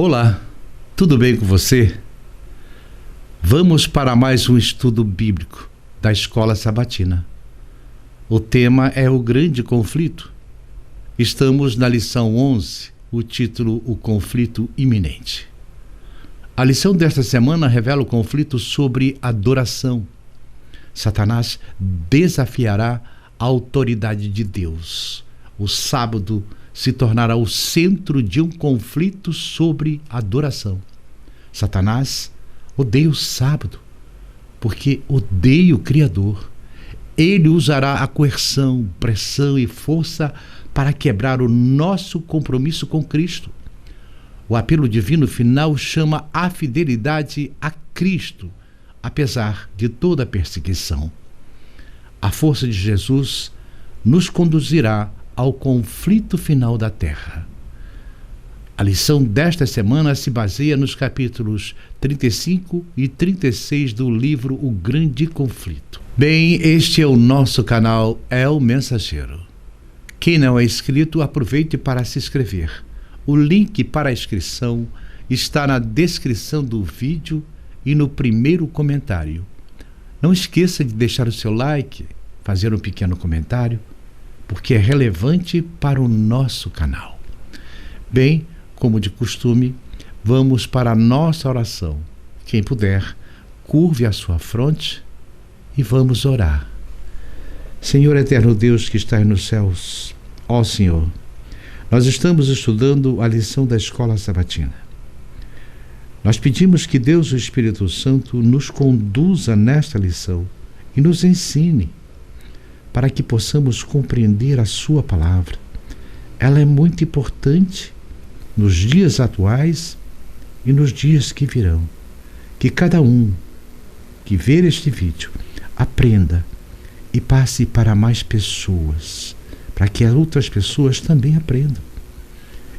Olá, tudo bem com você? Vamos para mais um estudo bíblico da Escola Sabatina. O tema é o grande conflito. Estamos na lição 11, o título O conflito iminente. A lição desta semana revela o conflito sobre adoração. Satanás desafiará a autoridade de Deus. O sábado se tornará o centro de um conflito sobre adoração. Satanás odeia o sábado, porque odeia o Criador. Ele usará a coerção, pressão e força para quebrar o nosso compromisso com Cristo. O apelo divino final chama a fidelidade a Cristo, apesar de toda a perseguição. A força de Jesus nos conduzirá ao conflito final da terra. A lição desta semana se baseia nos capítulos 35 e 36 do livro O Grande Conflito. Bem, este é o nosso canal El Mensageiro. Quem não é inscrito, aproveite para se inscrever. O link para a inscrição está na descrição do vídeo e no primeiro comentário. Não esqueça de deixar o seu like, fazer um pequeno comentário, porque é relevante para o nosso canal. Bem, como de costume, vamos para a nossa oração. Quem puder, curve a sua fronte e vamos orar. Senhor eterno Deus que estás nos céus, ó Senhor, nós estamos estudando a lição da Escola Sabatina. Nós pedimos que Deus, o Espírito Santo, nos conduza nesta lição e nos ensine, para que possamos compreender a sua palavra. Ela é muito importante nos dias atuais e nos dias que virão. Que cada um que ver este vídeo aprenda e passe para mais pessoas, para que as outras pessoas também aprendam.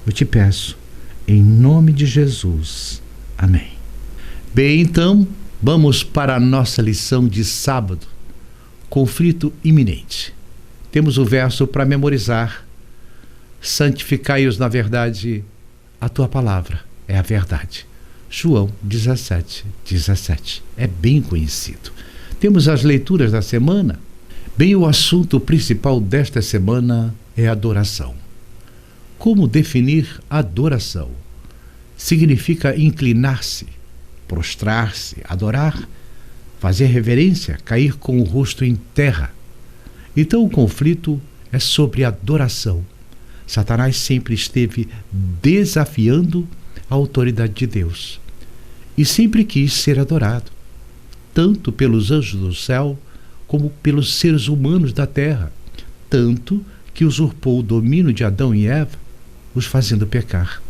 Eu te peço, em nome de Jesus. Amém. Bem, então, vamos para a nossa lição de sábado. Conflito iminente. Temos o verso para memorizar. Santificai-os na verdade, a tua palavra é a verdade. João 17:17. É bem conhecido. Temos as leituras da semana. Bem, o assunto principal desta semana é adoração. Como definir adoração? Significa inclinar-se, prostrar-se, adorar, fazer reverência, cair com o rosto em terra. Então o conflito é sobre adoração. Satanás sempre esteve desafiando a autoridade de Deus e sempre quis ser adorado, tanto pelos anjos do céu como pelos seres humanos da terra, tanto que usurpou o domínio de Adão e Eva, os fazendo pecar.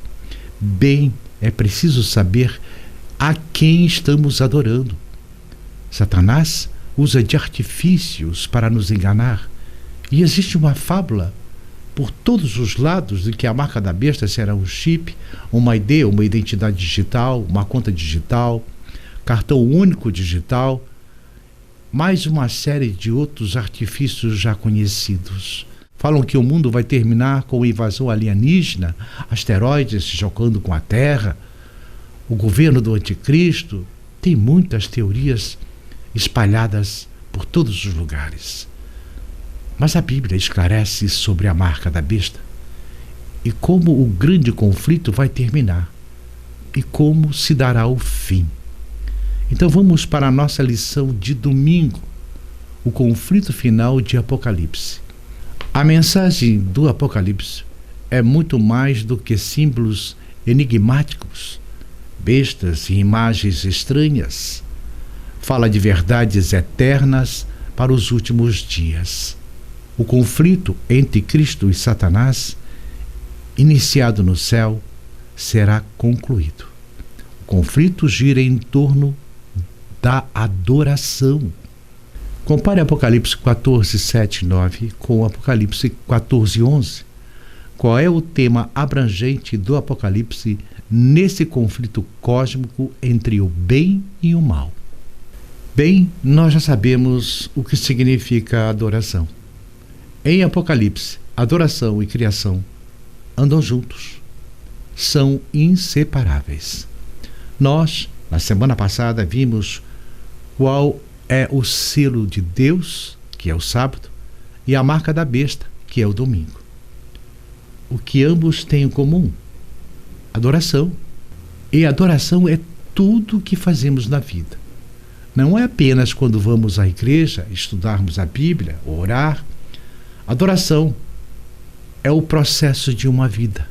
Bem, é preciso saber a quem estamos adorando. Satanás usa de artifícios para nos enganar. E existe uma fábula por todos os lados de que a marca da besta será um chip, uma ID, uma identidade digital, uma conta digital, cartão único digital, mais uma série de outros artifícios já conhecidos. Falam que o mundo vai terminar com a invasão alienígena, asteroides se chocando com a Terra, o governo do anticristo. Tem muitas teorias espalhadas por todos os lugares. Mas a Bíblia esclarece sobre a marca da besta e como o grande conflito vai terminar e como se dará o fim. Então vamos para a nossa lição de domingo, o conflito final de Apocalipse. A mensagem do Apocalipse é muito mais do que símbolos enigmáticos, bestas e imagens estranhas. Fala de verdades eternas para os últimos dias. O conflito entre Cristo e Satanás, iniciado no céu, será concluído. O conflito gira em torno da adoração. Compare Apocalipse 14, 7 e 9 com Apocalipse 14, 11. Qual é o tema abrangente do Apocalipse nesse conflito cósmico entre o bem e o mal? Bem, nós já sabemos o que significa adoração. Em Apocalipse, adoração e criação andam juntos. são inseparáveis. Nós, na semana passada, vimos qual é o selo de Deus, que é o sábado, e a marca da besta, que é o domingo. O que ambos têm em comum? Adoração. E adoração é tudo o que fazemos na vida. Não é apenas quando vamos à igreja, estudarmos a Bíblia, ou orar. Adoração é o processo de uma vida.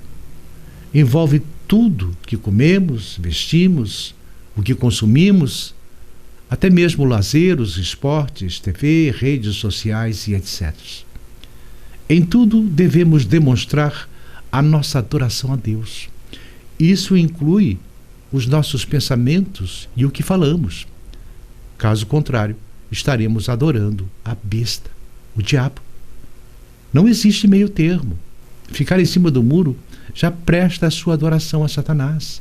Envolve tudo que comemos, vestimos, o que consumimos, até mesmo o lazer, os esportes, TV, redes sociais e etc. Em tudo devemos demonstrar a nossa adoração a Deus. Isso inclui os nossos pensamentos e o que falamos. Caso contrário, estaremos adorando a besta, o diabo. Não existe meio termo. Ficar em cima do muro já presta a sua adoração a Satanás.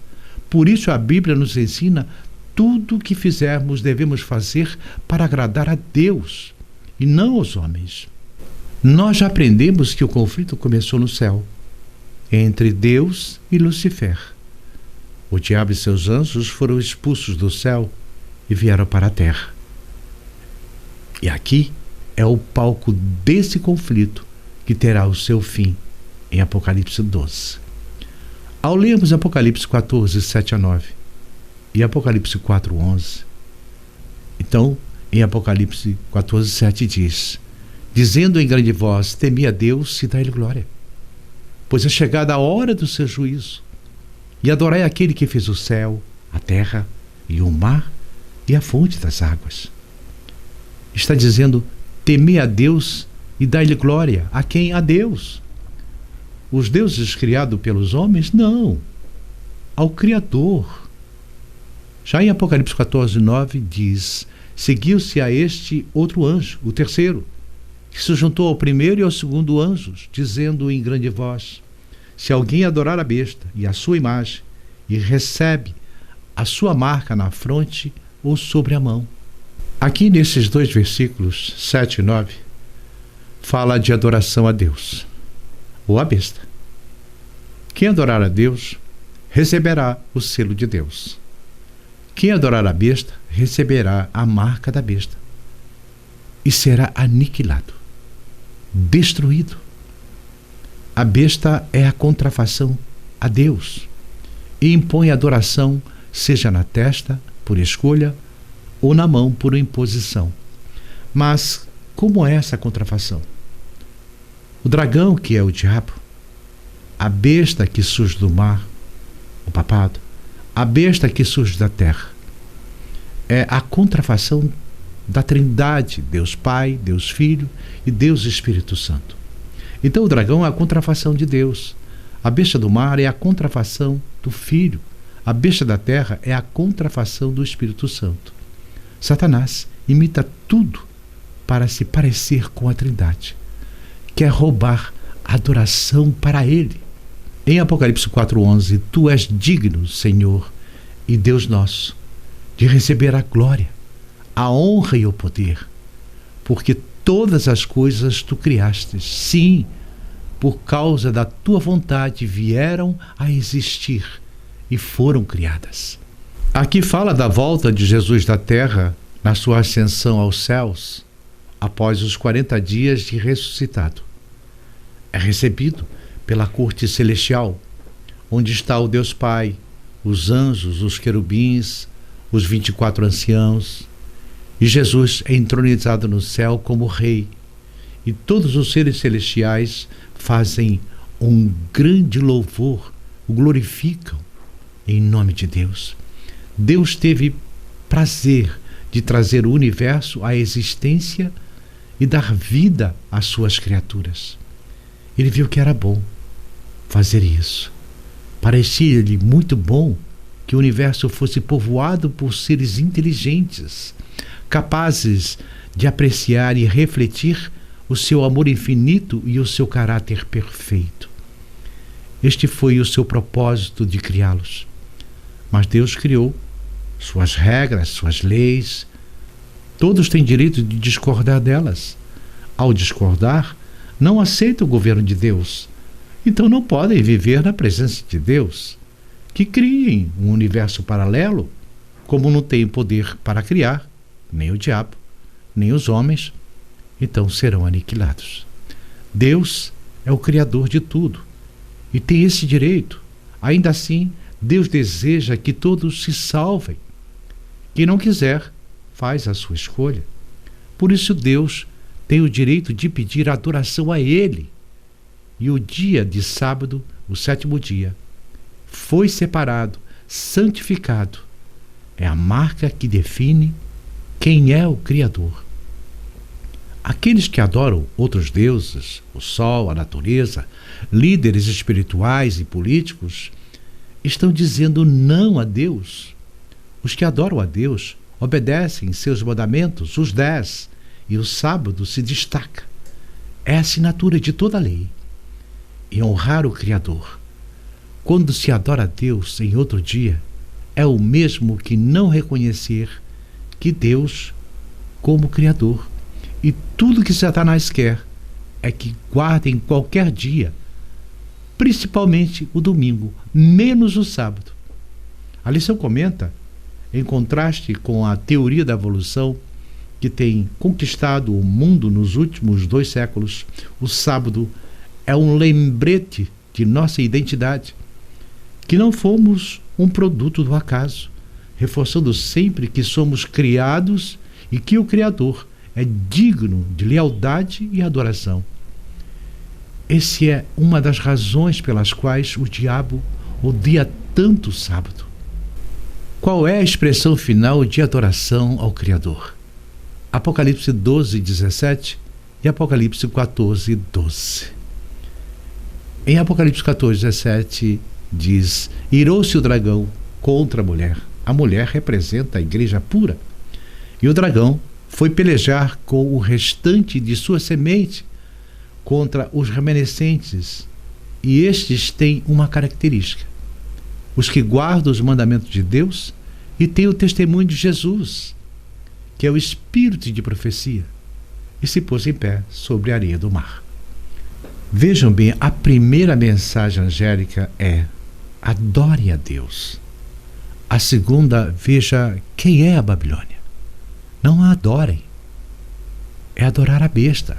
Por isso a Bíblia nos ensina tudo o que fizermos devemos fazer para agradar a Deus e não aos homens. Nós já aprendemos que o conflito começou no céu, entre Deus e Lucifer. O diabo e seus anjos foram expulsos do céu e vieram para a terra. E aqui é o palco desse conflito que terá o seu fim em Apocalipse 12. Ao lermos Apocalipse 14, 7 a 9 e Apocalipse 4, 11, então, em Apocalipse 14, 7 diz: dizendo em grande voz, temi a Deus e dai-lhe glória, pois é chegada a hora do seu juízo, e adorai aquele que fez o céu, a terra e o mar e a fonte das águas. Está dizendo, temi a Deus e dai-lhe glória. A quem? A Deus. Os deuses criados pelos homens? Não. Ao Criador. Já em Apocalipse 14, 9 diz, seguiu-se a este outro anjo, o terceiro, que se juntou ao primeiro e ao segundo anjos, dizendo em grande voz, se alguém adorar a besta e a sua imagem, e recebe a sua marca na fronte ou sobre a mão. Aqui nesses dois versículos, 7 e 9, fala de adoração a Deus, ou a besta. Quem adorar a Deus, receberá o selo de Deus. Quem adorar a besta, receberá a marca da besta. E será aniquilado, destruído. A besta é a contrafação a Deus e impõe adoração, seja na testa, por escolha, ou na mão, por imposição. Mas como é essa contrafação? O dragão, que é o diabo, a besta que surge do mar, o papado, a besta que surge da terra, é a contrafação da Trindade, Deus Pai, Deus Filho e Deus Espírito Santo. Então o dragão é a contrafação de Deus, a besta do mar é a contrafação do Filho, a besta da terra é a contrafação do Espírito Santo. Satanás imita tudo para se parecer com a Trindade. Quer roubar a adoração para ele. Em Apocalipse 4:11, tu és digno, Senhor e Deus nosso, de receber a glória, a honra e o poder, porque todas as coisas tu criaste, sim, por causa da tua vontade vieram a existir e foram criadas. Aqui fala da volta de Jesus da terra na sua ascensão aos céus, após os 40 dias de ressuscitado. É recebido pela corte celestial, onde está o Deus Pai, os anjos, os querubins, os 24 anciãos, e Jesus é entronizado no céu como rei, e todos os seres celestiais fazem um grande louvor, o glorificam em nome de Deus. Deus teve prazer de trazer o universo à existência e dar vida às suas criaturas. Ele viu que era bom fazer isso. Parecia-lhe muito bom que o universo fosse povoado por seres inteligentes, capazes de apreciar e refletir o seu amor infinito e o seu caráter perfeito. Este foi o seu propósito de criá-los. Mas Deus criou suas regras, suas leis. Todos têm direito de discordar delas. Ao discordar, não aceitam o governo de Deus. Então não podem viver na presença de Deus. que criem um universo paralelo, como não tem poder para criar, nem o diabo, nem os homens, então serão aniquilados. Deus é o Criador de tudo e tem esse direito. Ainda assim, Deus deseja que todos se salvem. Quem não quiser, faz a sua escolha. Por isso Deus tem o direito de pedir adoração a Ele. E o dia de sábado, o 7º dia, foi separado, santificado. É a marca que define quem é o Criador. Aqueles que adoram outros deuses, o sol, a natureza, líderes espirituais e políticos, estão dizendo não a Deus. Os que adoram a Deus obedecem seus mandamentos, os 10, e o sábado se destaca. É a assinatura de toda a lei. E honrar o Criador, quando se adora a Deus em outro dia, é o mesmo que não reconhecer que Deus como Criador. E tudo que Satanás quer é que guardem qualquer dia, principalmente o domingo, menos o sábado. A lição comenta, em contraste com a teoria da evolução que tem conquistado o mundo nos últimos 2 séculos, o sábado é um lembrete de nossa identidade, que não fomos um produto do acaso, reforçando sempre que somos criados e que o Criador é digno de lealdade e adoração. Essa é uma das razões pelas quais o diabo odeia tanto o sábado. Qual é a expressão final de adoração ao Criador? Apocalipse 12:17 e Apocalipse 14:12. Em Apocalipse 14:17 diz: irou-se o dragão contra a mulher. A mulher representa a igreja pura. E o dragão foi pelejar com o restante de sua semente contra os remanescentes. E estes têm uma característica: os que guardam os mandamentos de Deus e têm o testemunho de Jesus, que é o espírito de profecia, e se pôs em pé sobre a areia do mar. Vejam bem, a primeira mensagem angélica é: adore a Deus. A segunda, veja quem é a Babilônia. Não a adorem. É adorar a besta.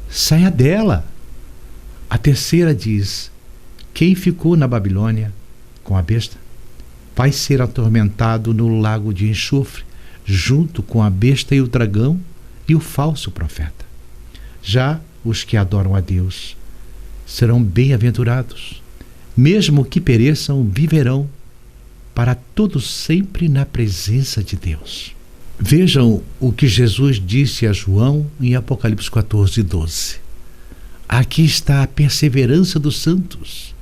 Saia dela. A terceira diz: quem ficou na Babilônia com a besta vai ser atormentado no lago de enxofre, junto com a besta e o dragão e o falso profeta. Já os que adoram a Deus serão bem-aventurados. Mesmo que pereçam, viverão para todo sempre na presença de Deus. Vejam o que Jesus disse a João em Apocalipse 14:12. Aqui está a perseverança dos santos,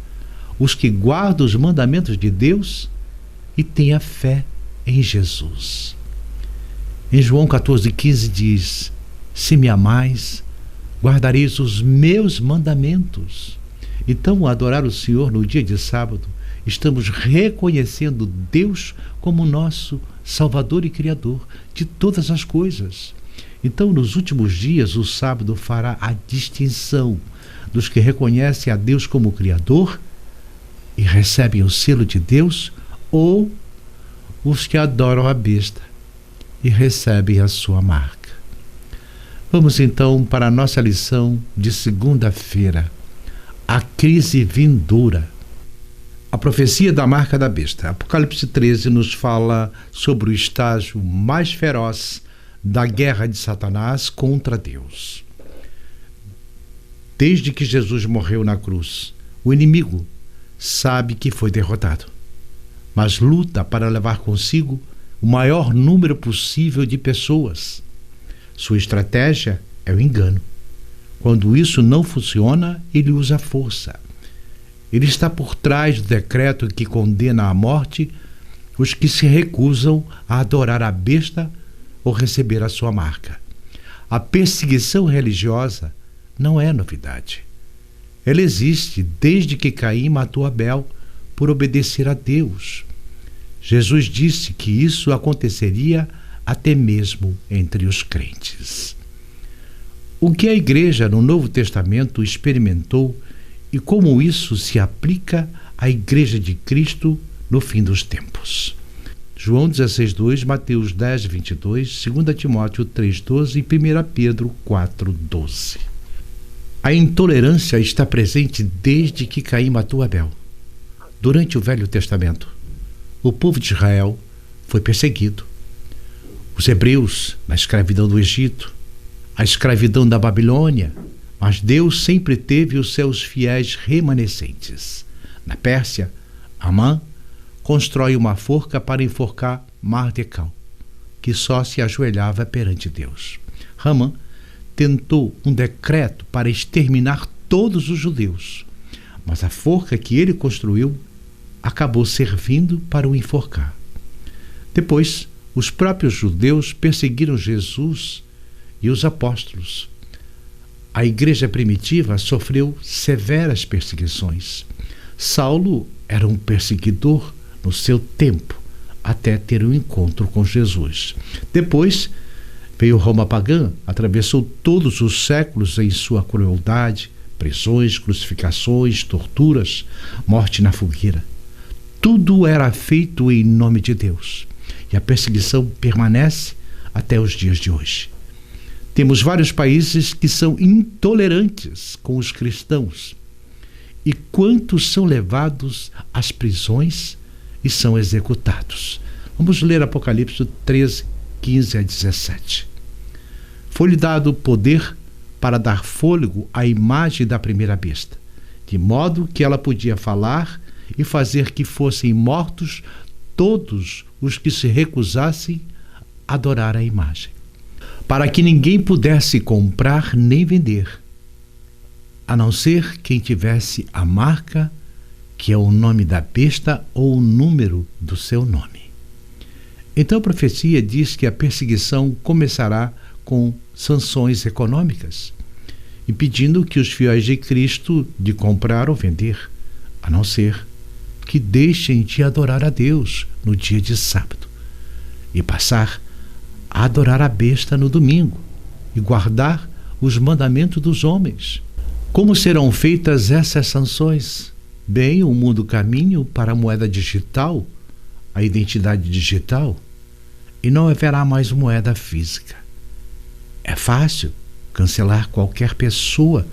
os que guardam os mandamentos de Deus e têm a fé em Jesus. Em João 14:15 diz: se me amais, guardareis os meus mandamentos. Então, ao adorar o Senhor no dia de sábado, estamos reconhecendo Deus como nosso Salvador e Criador de todas as coisas. Então, nos últimos dias, o sábado fará a distinção dos que reconhecem a Deus como Criador e recebem o selo de Deus, ou os que adoram a besta e recebem a sua marca. Vamos então para a nossa lição de segunda-feira, a crise vindoura. A profecia da marca da besta. Apocalipse 13 nos fala sobre o estágio mais feroz da guerra de Satanás contra Deus. Desde que Jesus morreu na cruz, o inimigo sabe que foi derrotado, mas luta para levar consigo o maior número possível de pessoas. Sua estratégia é o engano. Quando isso não funciona, ele usa a força. Ele está por trás do decreto que condena à morte os que se recusam a adorar a besta ou receber a sua marca. A perseguição religiosa não é novidade. Ela existe desde que Caim matou Abel por obedecer a Deus. Jesus disse que isso aconteceria até mesmo entre os crentes. O que a igreja no Novo Testamento experimentou e como isso se aplica à Igreja de Cristo no fim dos tempos. João 16:2, Mateus 10:22, 2 Timóteo 3:12 e 1 Pedro 4:12. A intolerância está presente desde que Caim matou Abel. Durante o Velho Testamento, o povo de Israel foi perseguido. Os hebreus na escravidão do Egito, a escravidão da Babilônia, mas Deus sempre teve os seus fiéis remanescentes. Na Pérsia, Amã constrói uma forca para enforcar Mardecai, que só se ajoelhava perante Deus. Ramã tentou um decreto para exterminar todos os judeus, mas a forca que ele construiu acabou servindo para o enforcar. Depois, os próprios judeus perseguiram Jesus e os apóstolos. A igreja primitiva sofreu severas perseguições. Saulo era um perseguidor no seu tempo, até ter um encontro com Jesus. Depois veio Roma pagã, atravessou todos os séculos em sua crueldade, prisões, crucificações, torturas, morte na fogueira. Tudo era feito em nome de Deus, e a perseguição permanece até os dias de hoje. Temos vários países que são intolerantes com os cristãos. E quantos são levados às prisões e são executados? Vamos ler Apocalipse 13, 15 a 17. Foi-lhe dado poder para dar fôlego à imagem da primeira besta, de modo que ela podia falar e fazer que fossem mortos todos os que se recusassem a adorar a imagem, para que ninguém pudesse comprar nem vender, a não ser quem tivesse a marca, que é o nome da besta ou o número do seu nome. Então a profecia diz que a perseguição começará com sanções econômicas, impedindo que os fiéis de Cristo de comprar ou vender, a não ser que deixem de adorar a Deus no dia de sábado e passar a adorar a besta no domingo e guardar os mandamentos dos homens. Como serão feitas essas sanções? Bem, o mundo caminha para a moeda digital, a identidade digital, e não haverá mais moeda física. É fácil cancelar qualquer pessoa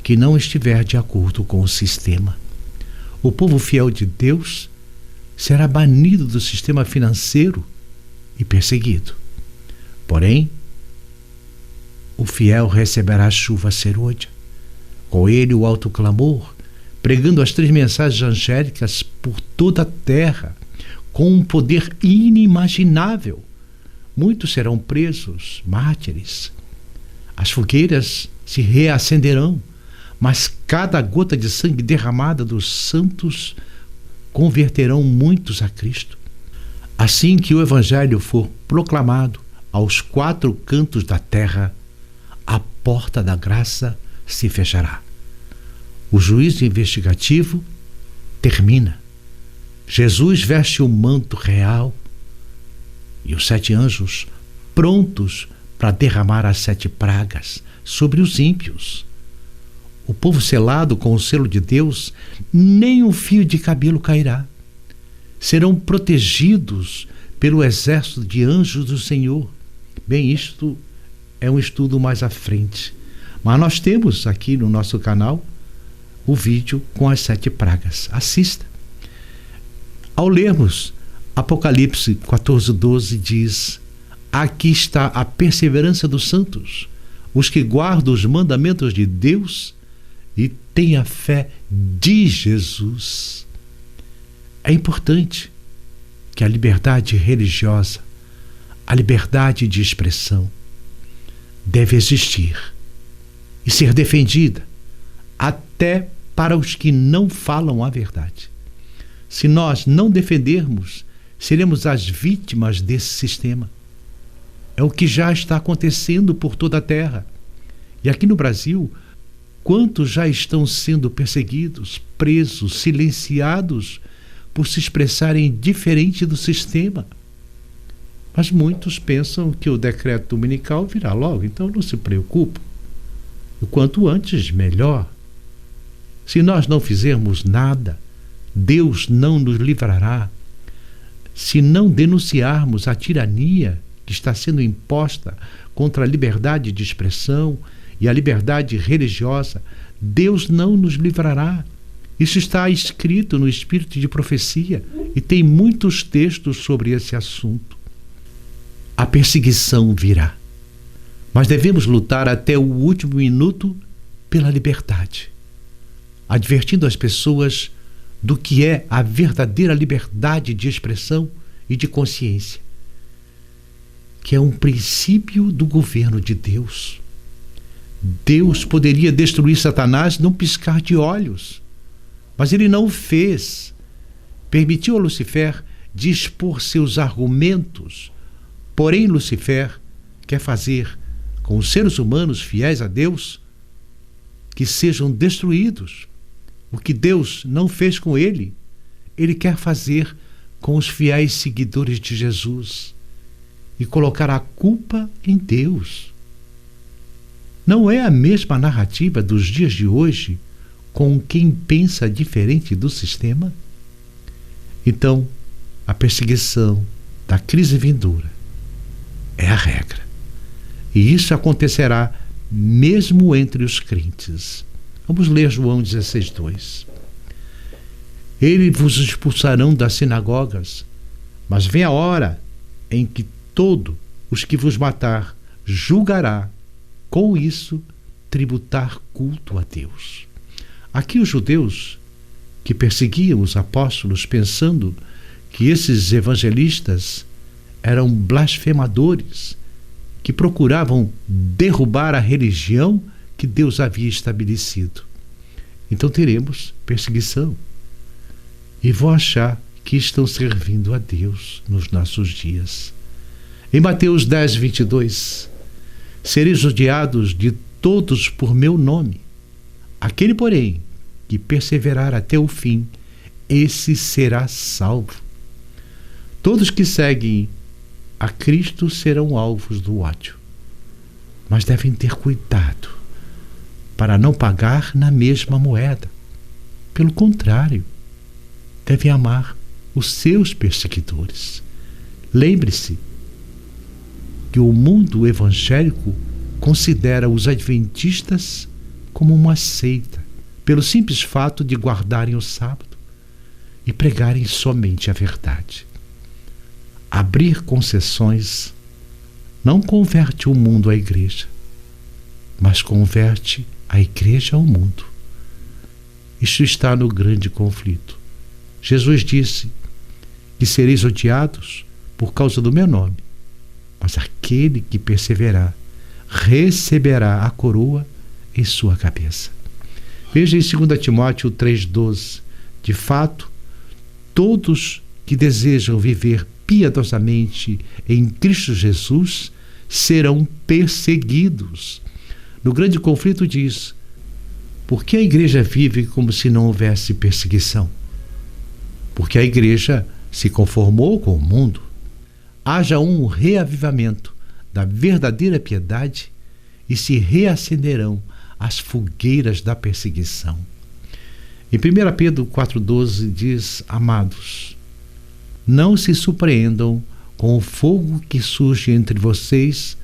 que não estiver de acordo com o sistema. O povo fiel de Deus será banido do sistema financeiro e perseguido. Porém, o fiel receberá chuva serôdia, com ele o alto clamor, pregando as 3 mensagens angélicas por toda a terra, com um poder inimaginável. Muitos serão presos, mártires. As fogueiras se reacenderão, mas cada gota de sangue derramada dos santos converterão muitos a Cristo. Assim que o Evangelho for proclamado aos 4 cantos da terra, a porta da graça se fechará. O juízo investigativo termina. Jesus veste o manto real e os 7 anjos prontos para derramar as 7 pragas sobre os ímpios. O povo selado com o selo de Deus, nem um fio de cabelo cairá. Serão protegidos pelo exército de anjos do Senhor. Bem, isto é um estudo mais à frente. Mas nós temos aqui no nosso canal o vídeo com as 7 pragas. Assista. Ao lermos Apocalipse 14:12 diz: aqui está a perseverança dos santos, os que guardam os mandamentos de Deus e têm a fé de Jesus. É importante que a liberdade religiosa, a liberdade de expressão, deve existir e ser defendida até para os que não falam a verdade. Se nós não defendermos, seremos as vítimas desse sistema. É o que já está acontecendo por toda a terra. E aqui no Brasil, quantos já estão sendo perseguidos, presos, silenciados por se expressarem diferente do sistema? Mas muitos pensam que o decreto dominical virá logo, então não se preocupem. O quanto antes, melhor. Se nós não fizermos nada Deus não nos livrará se não denunciarmos a tirania que está sendo imposta contra a liberdade de expressão e a liberdade religiosa. Deus não nos livrará. Isso está escrito no Espírito de Profecia e tem muitos textos sobre esse assunto. A perseguição virá, mas devemos lutar até o último minuto pela liberdade, advertindo as pessoas do que é a verdadeira liberdade de expressão e de consciência, que é um princípio do governo de Deus. Deus poderia destruir Satanás num piscar de olhos, mas ele não o fez. Permitiu a Lucifer dispor seus argumentos. Porém, Lucifer quer fazer com os seres humanos fiéis a Deus que sejam destruídos. O que Deus não fez com ele, ele quer fazer com os fiéis seguidores de Jesus e colocar a culpa em Deus. Não é a mesma narrativa dos dias de hoje com quem pensa diferente do sistema? Então, a perseguição da crise vindoura é a regra. E isso acontecerá mesmo entre os crentes. Vamos ler João 16:2. Eles vos expulsarão das sinagogas, mas vem a hora em que todos os que vos matar julgará, com isso, tributar culto a Deus. Aqui os judeus que perseguiam os apóstolos pensando que esses evangelistas eram blasfemadores, que procuravam derrubar a religião que Deus havia estabelecido. Então teremos perseguição e vão achar que estão servindo a Deus nos nossos dias. Em Mateus 10:22, sereis odiados de todos por meu nome. Aquele, porém, que perseverar até o fim, esse será salvo. Todos que seguem a Cristo serão alvos do ódio, mas devem ter cuidado para não pagar na mesma moeda. Pelo contrário, devem amar os seus perseguidores. Lembre-se que o mundo evangélico considera os adventistas como uma seita, pelo simples fato de guardarem o sábado e pregarem somente a verdade. Abrir concessões não converte o mundo à igreja, mas converte a igreja ao mundo. Isso está no grande conflito. Jesus disse que sereis odiados por causa do meu nome, mas aquele que perseverar receberá a coroa em sua cabeça. Veja em 2 Timóteo 3:12. De fato, todos que desejam viver piedosamente em Cristo Jesus serão perseguidos. No grande conflito diz: por que a igreja vive como se não houvesse perseguição? Porque a igreja se conformou com o mundo. Haja um reavivamento da verdadeira piedade e se reacenderão as fogueiras da perseguição. Em 1 Pedro 4:12 diz: amados, não se surpreendam com o fogo que surge entre vocês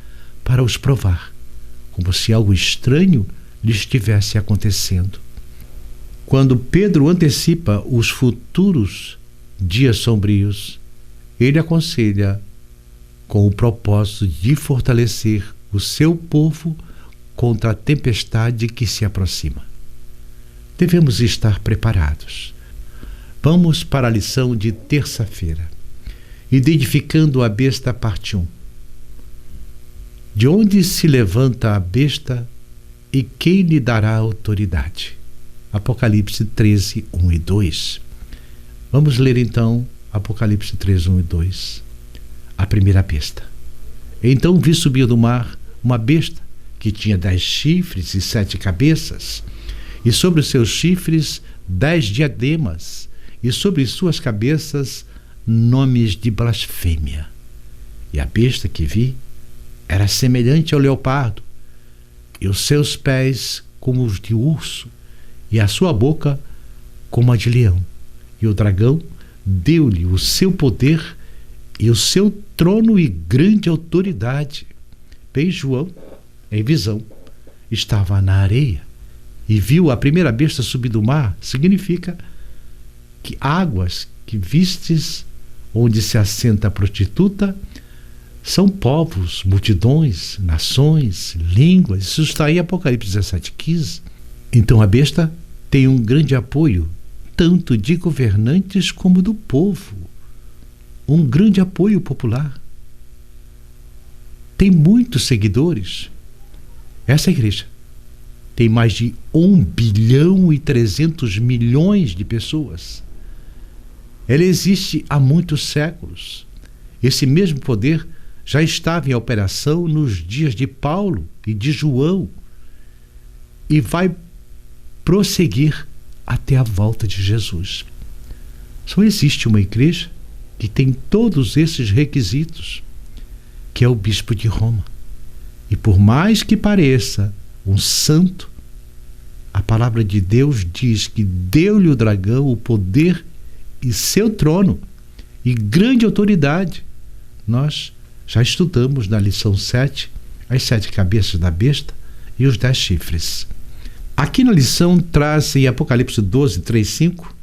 para os provar, como se algo estranho lhes estivesse acontecendo. Quando Pedro antecipa os futuros dias sombrios, ele aconselha com o propósito de fortalecer o seu povo contra a tempestade que se aproxima. Devemos estar preparados. Vamos para a lição de terça-feira. Identificando a besta, parte 1. De onde se levanta a besta e quem lhe dará autoridade? Apocalipse 13, 1 e 2. Vamos ler então Apocalipse 13, 1 e 2. A primeira besta. Então vi subir do mar uma besta que tinha 10 chifres e 7 cabeças, e sobre os seus chifres 10 diademas, e sobre suas cabeças nomes de blasfêmia. E a besta que vi era semelhante ao leopardo, e os seus pés como os de urso, e a sua boca como a de leão, E o dragão deu-lhe o seu poder e o seu trono e grande autoridade. Bem, João, em visão, estava na areia e viu a primeira besta subir do mar. Significa que águas que vistes onde se assenta a prostituta são povos, multidões, nações, línguas. Isso está aí em Apocalipse 17:15. Então a besta tem um grande apoio, tanto de governantes como do povo. Um grande apoio popular. Tem muitos seguidores. Essa igreja tem mais de 1,3 bilhão de pessoas. Ela existe há muitos séculos. Esse mesmo poder já estava em operação nos dias de Paulo e de João e vai prosseguir até a volta de Jesus. Só existe uma igreja que tem todos esses requisitos, que é o bispo de Roma. E por mais que pareça um santo, a palavra de Deus diz que deu-lhe o dragão o poder e seu trono e grande autoridade. Nós já estudamos na lição 7 as 7 cabeças da besta e os 10 chifres. Aqui na lição traz em Apocalipse 12, 3, 5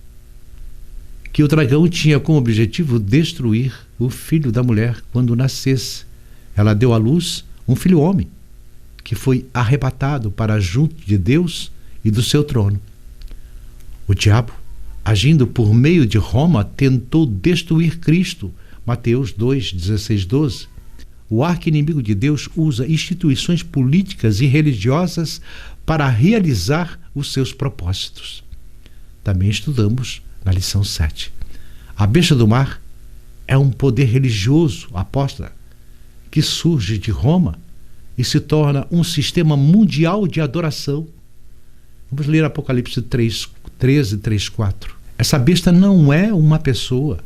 que o dragão tinha como objetivo destruir o filho da mulher quando nascesse. Ela deu à luz um filho homem, que foi arrebatado para junto de Deus e do seu trono. O diabo, agindo por meio de Roma, tentou destruir Cristo. Mateus 2, 16, 12. O arqui-inimigo de Deus usa instituições políticas e religiosas para realizar os seus propósitos. Também estudamos na lição 7. A besta do mar é um poder religioso apóstata que surge de Roma e se torna um sistema mundial de adoração. Vamos ler Apocalipse 3, 13, 3, 4. Essa besta não é uma pessoa,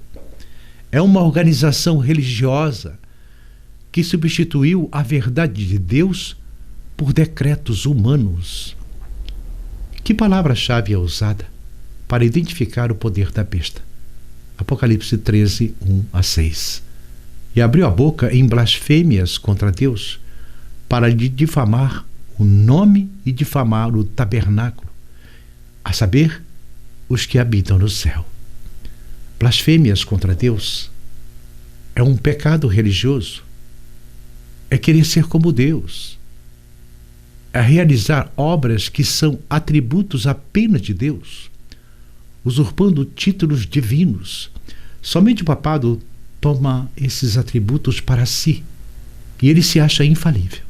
é uma organização religiosa que substituiu a verdade de Deus por decretos humanos. Que palavra-chave é usada para identificar o poder da besta? Apocalipse 13, 1 a 6. E abriu a boca em blasfêmias contra Deus para lhe difamar o nome e difamar o tabernáculo, a saber, os que habitam no céu. Blasfêmias contra Deus é um pecado religioso, é querer ser como Deus, é realizar obras que são atributos apenas de Deus, usurpando títulos divinos. Somente o papado toma esses atributos para si e ele se acha infalível.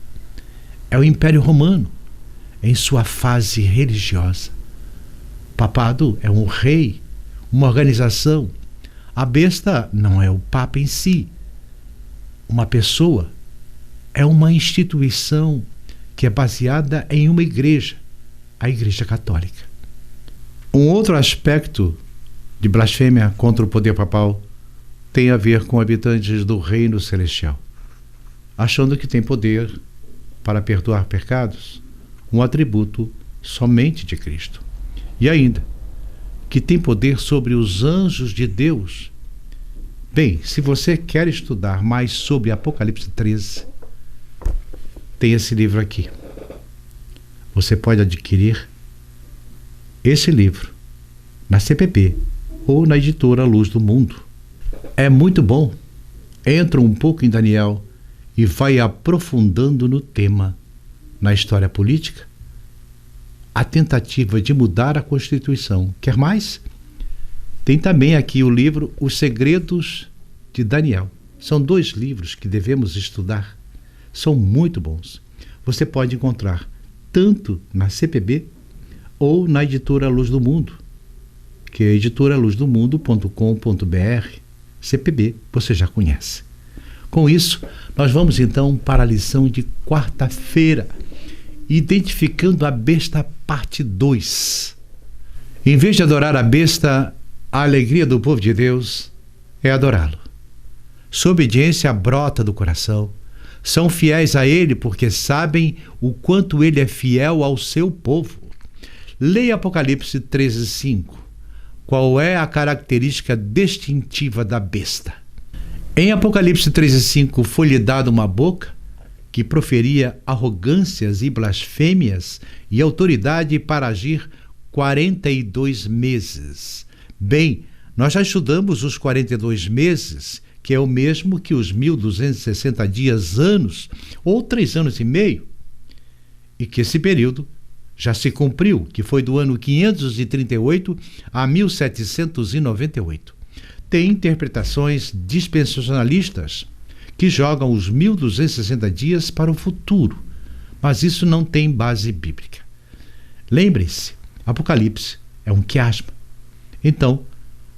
É o Império Romano em sua fase religiosa. O papado é um rei, uma organização. A besta não é o Papa em si. Uma pessoa é uma instituição que é baseada em uma igreja, a Igreja Católica. Um outro aspecto de blasfêmia contra o poder papal tem a ver com habitantes do reino celestial, achando que tem poder para perdoar pecados, um atributo somente de Cristo. E ainda, que tem poder sobre os anjos de Deus. Bem, se você quer estudar mais sobre Apocalipse 13, tem esse livro aqui. Você pode adquirir esse livro na CPB ou na editora Luz do Mundo. É muito bom. Entra um pouco em Daniel e vai aprofundando no tema, na história política, a tentativa de mudar a Constituição. Quer mais? Tem também aqui o livro Os Segredos de Daniel. São 2 livros que devemos estudar. São muito bons. Você pode encontrar tanto na CPB ou na editora Luz do Mundo, que é editoraluzdomundo.com.br. CPB você já conhece. Com isso, nós vamos então para a lição de quarta-feira, identificando a besta parte 2. Em vez de adorar a besta, a alegria do povo de Deus é adorá-lo. Sua obediência brota do coração. São fiéis a ele porque sabem o quanto ele é fiel ao seu povo. Leia Apocalipse 13:5. qual é a característica distintiva da besta. Em Apocalipse 13:5 foi-lhe dada uma boca que proferia arrogâncias e blasfêmias e autoridade para agir 42 meses. Bem, nós já estudamos os 42 meses, que é o mesmo que os 1260 dias, anos, ou 3 anos e meio, e que esse período já se cumpriu, que foi do ano 538 a 1798. Tem interpretações dispensacionalistas que jogam os 1260 dias para o futuro, mas isso não tem base bíblica. Lembre-se, Apocalipse é um quiasma. Então,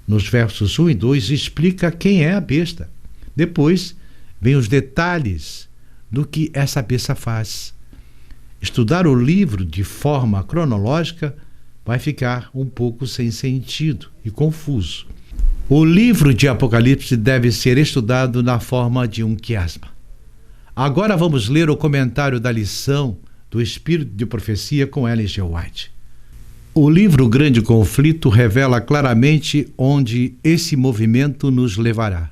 nos versos 1 e 2 explica quem é a besta. Depois, vem os detalhes do que essa besta faz. Estudar o livro de forma cronológica vai ficar um pouco sem sentido e confuso. O livro de Apocalipse deve ser estudado na forma de um quiasma. Agora vamos ler o comentário da lição do Espírito de Profecia com Ellen G. White. O livro Grande Conflito revela claramente onde esse movimento nos levará.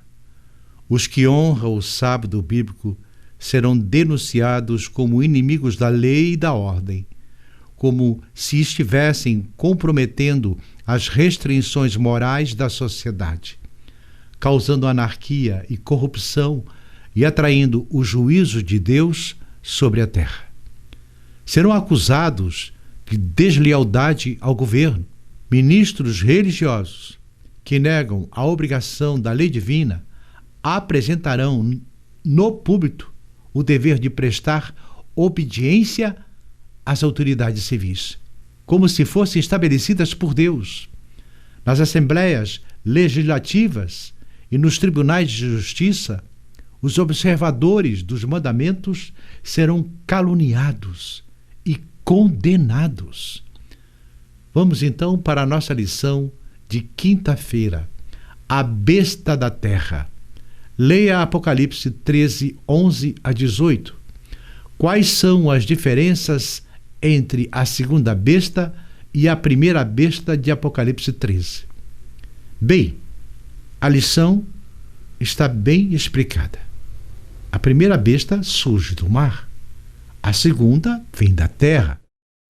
Os que honram o sábado bíblico serão denunciados como inimigos da lei e da ordem, como se estivessem comprometendo as restrições morais da sociedade, causando anarquia e corrupção e atraindo o juízo de Deus sobre a terra. Serão acusados de deslealdade ao governo. Ministros religiosos que negam a obrigação da lei divina apresentarão no púlpito o dever de prestar obediência às autoridades civis, como se fossem estabelecidas por Deus. Nas assembleias legislativas e nos tribunais de justiça, os observadores dos mandamentos serão caluniados e condenados. Vamos então para a nossa lição de quinta-feira, a besta da terra. Leia Apocalipse 13, 11 a 18. Quais são as diferenças entre a segunda besta e a primeira besta de Apocalipse 13? Bem, a lição está bem explicada. A primeira besta surge do mar. A segunda vem da terra.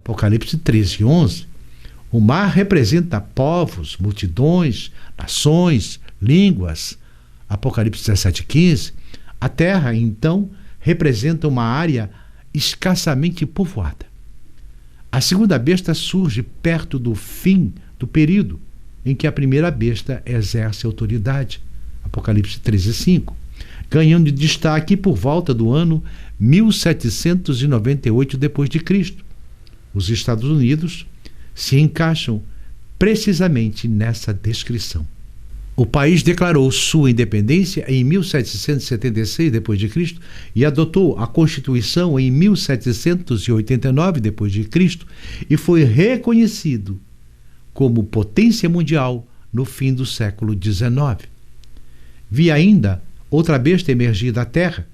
Apocalipse 13, 11. O mar representa povos, multidões, nações, línguas. Apocalipse 17, 15. A terra, então, representa uma área escassamente povoada. A segunda besta surge perto do fim do período em que a primeira besta exerce autoridade. Apocalipse 13, 5. Ganhando destaque por volta do ano 1798 d.C. Os Estados Unidos se encaixam precisamente nessa descrição. O país declarou sua independência em 1776 d.C. e adotou a Constituição em 1789 d.C. e foi reconhecido como potência mundial no fim do século XIX. Vi ainda outra besta emergir da terra.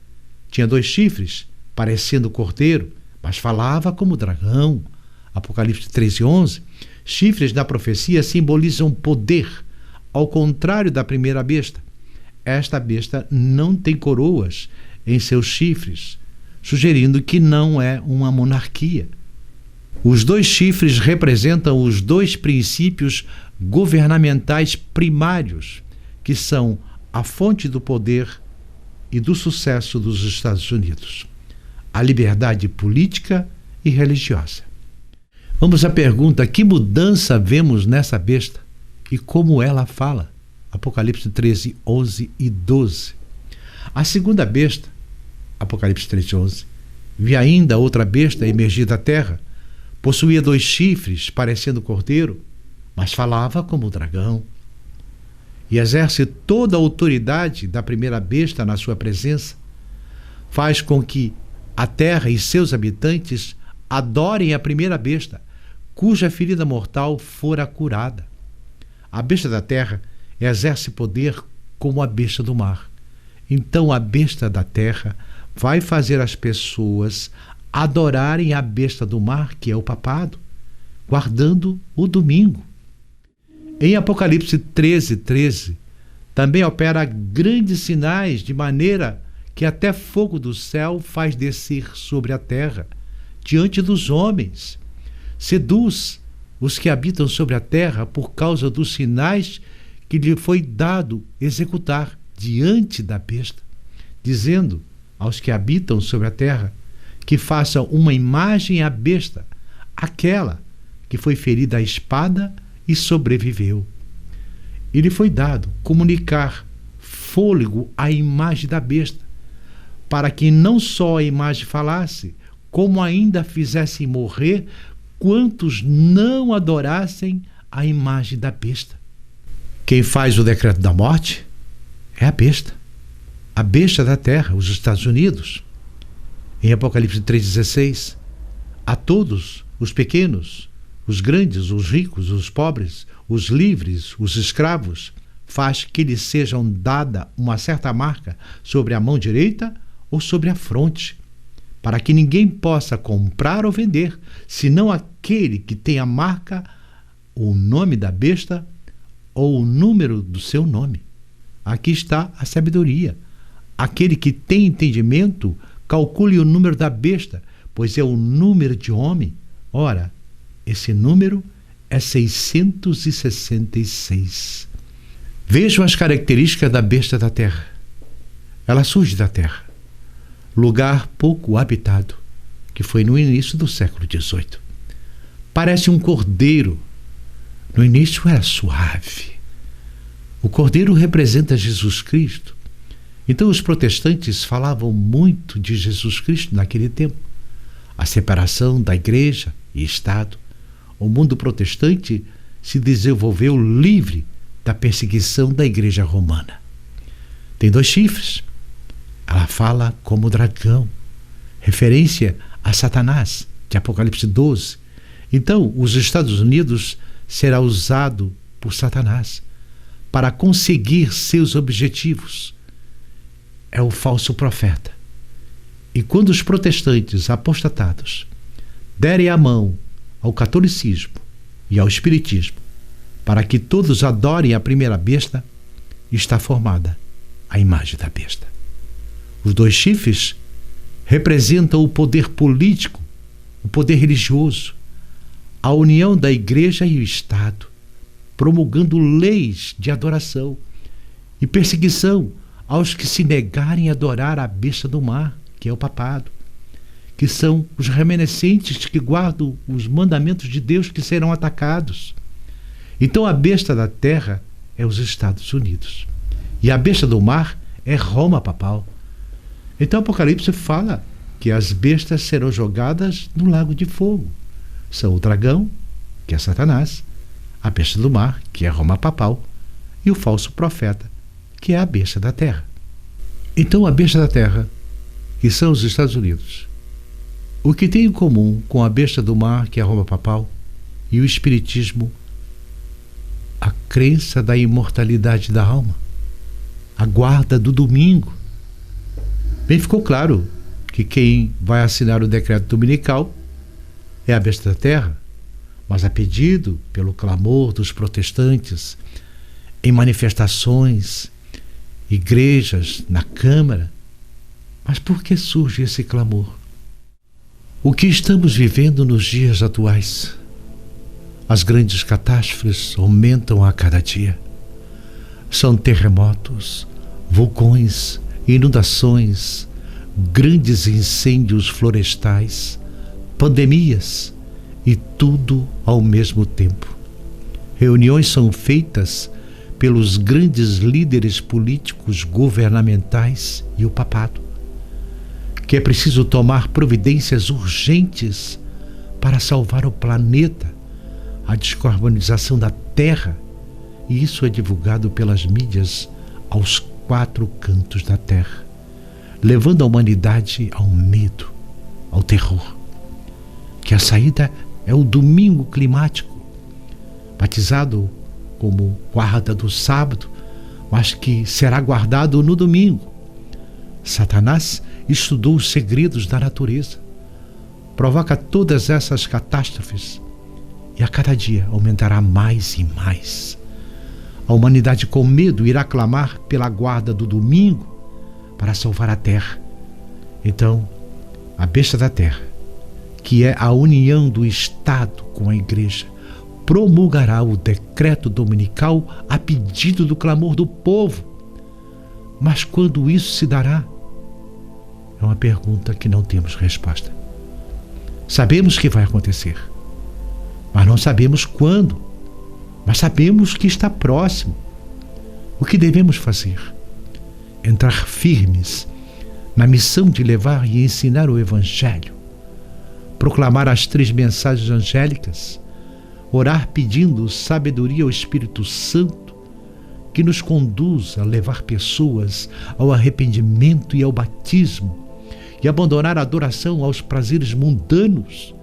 Tinha 2 chifres, parecendo cordeiro, mas falava como dragão. Apocalipse 13, 11. Chifres na profecia simbolizam poder, ao contrário da primeira besta. Esta besta não tem coroas em seus chifres, sugerindo que não é uma monarquia. Os 2 chifres representam os 2 princípios governamentais primários, que são a fonte do poder e do sucesso dos Estados Unidos: a liberdade política e religiosa. Vamos à pergunta: que mudança vemos nessa besta e como ela fala? Apocalipse 13, 11 e 12. A segunda besta, Apocalipse 13, 11, vi ainda outra besta emergir da terra. Possuía 2 chifres, parecendo cordeiro, mas falava como dragão. E exerce toda a autoridade da primeira besta na sua presença. Faz com que a terra e seus habitantes adorem a primeira besta, cuja ferida mortal fora curada. A besta da terra exerce poder como a besta do mar. Então a besta da terra vai fazer as pessoas adorarem a besta do mar, que é o papado, guardando o domingo. Em Apocalipse 13:13, também opera grandes sinais, de maneira que até fogo do céu faz descer sobre a terra, diante dos homens. Seduz os que habitam sobre a terra por causa dos sinais que lhe foi dado executar diante da besta, dizendo aos que habitam sobre a terra que façam uma imagem à besta, aquela que foi ferida à espada e sobreviveu. E lhe foi dado comunicar fôlego à imagem da besta, para que não só a imagem falasse, como ainda fizesse morrer quantos não adorassem a imagem da besta. Quem faz o decreto da morte é a besta da terra, os Estados Unidos. Em Apocalipse 3,16, a todos, os pequenos, os grandes, os ricos, os pobres, os livres, os escravos, faz que lhes sejam dada uma certa marca sobre a mão direita ou sobre a fronte, para que ninguém possa comprar ou vender, senão aquele que tem a marca, o nome da besta ou o número do seu nome. Aqui está a sabedoria. Aquele que tem entendimento, calcule o número da besta, pois é o número de homem. Ora, esse número é 666. Vejam as características da besta da terra. Ela surge da terra, lugar pouco habitado, que foi no início do século XVIII. Parece um cordeiro. No início era suave. O cordeiro representa Jesus Cristo. Então os protestantes falavam muito de Jesus Cristo naquele tempo. A separação da igreja e Estado. O mundo protestante se desenvolveu livre da perseguição da igreja romana. Tem 2 chifres. Ela fala como dragão, referência a Satanás, de Apocalipse 12. Então, os Estados Unidos será usado por Satanás para conseguir seus objetivos. É o falso profeta. E quando os protestantes apostatados derem a mão ao catolicismo e ao espiritismo para que todos adorem a primeira besta, está formada a imagem da besta. Os 2 chifres representam o poder político, o poder religioso, a união da igreja e o Estado, promulgando leis de adoração e perseguição aos que se negarem a adorar a besta do mar, que é o papado, que são os remanescentes que guardam os mandamentos de Deus que serão atacados. Então a besta da terra é os Estados Unidos. E a besta do mar é Roma papal. Então Apocalipse fala que as bestas serão jogadas no lago de fogo. São o dragão, que é Satanás, a besta do mar, que é Roma papal, e o falso profeta, que é a besta da terra. Então a besta da terra, que são os Estados Unidos, o que tem em comum com a besta do mar, que é Roma papal, e o espiritismo, a crença da imortalidade da alma, a guarda do domingo. Bem, ficou claro que quem vai assinar o decreto dominical é a besta da terra, mas a pedido pelo clamor dos protestantes, em manifestações, igrejas, na Câmara. Mas por que surge esse clamor? O que estamos vivendo nos dias atuais? As grandes catástrofes aumentam a cada dia. São terremotos, vulcões, inundações, grandes incêndios florestais, pandemias e tudo ao mesmo tempo. Reuniões são feitas pelos grandes líderes políticos, governamentais e o papado, que é preciso tomar providências urgentes para salvar o planeta, a descarbonização da Terra, e isso é divulgado pelas mídias aos 4 cantos da Terra, levando a humanidade ao medo, ao terror. Que a saída é o domingo climático, batizado como guarda do sábado, mas que será guardado no domingo. Satanás estudou os segredos da natureza, provoca todas essas catástrofes e a cada dia aumentará mais e mais. A humanidade, com medo, irá clamar pela guarda do domingo para salvar a terra. Então, a besta da terra, que é a união do Estado com a Igreja, promulgará o decreto dominical a pedido do clamor do povo. Mas quando isso se dará? É uma pergunta que não temos resposta. Sabemos que vai acontecer, mas não sabemos quando. Mas sabemos que está próximo. O que devemos fazer? Entrar firmes na missão de levar e ensinar o Evangelho, proclamar as 3 mensagens angélicas, orar pedindo sabedoria ao Espírito Santo, que nos conduz a levar pessoas ao arrependimento e ao batismo, e abandonar a adoração aos prazeres mundanos,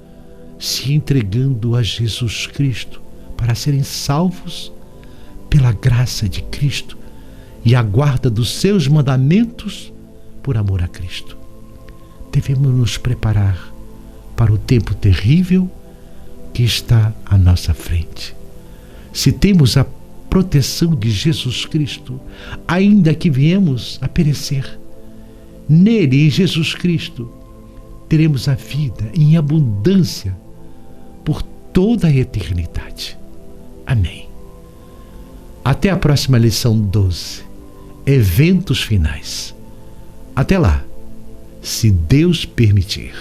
se entregando a Jesus Cristo para serem salvos pela graça de Cristo e a guarda dos seus mandamentos por amor a Cristo. Devemos nos preparar para o tempo terrível que está à nossa frente. Se temos a proteção de Jesus Cristo, ainda que viemos a perecer, nele, em Jesus Cristo, teremos a vida em abundância por toda a eternidade. Amém. Até a próxima lição 12. Eventos finais. Até lá, se Deus permitir.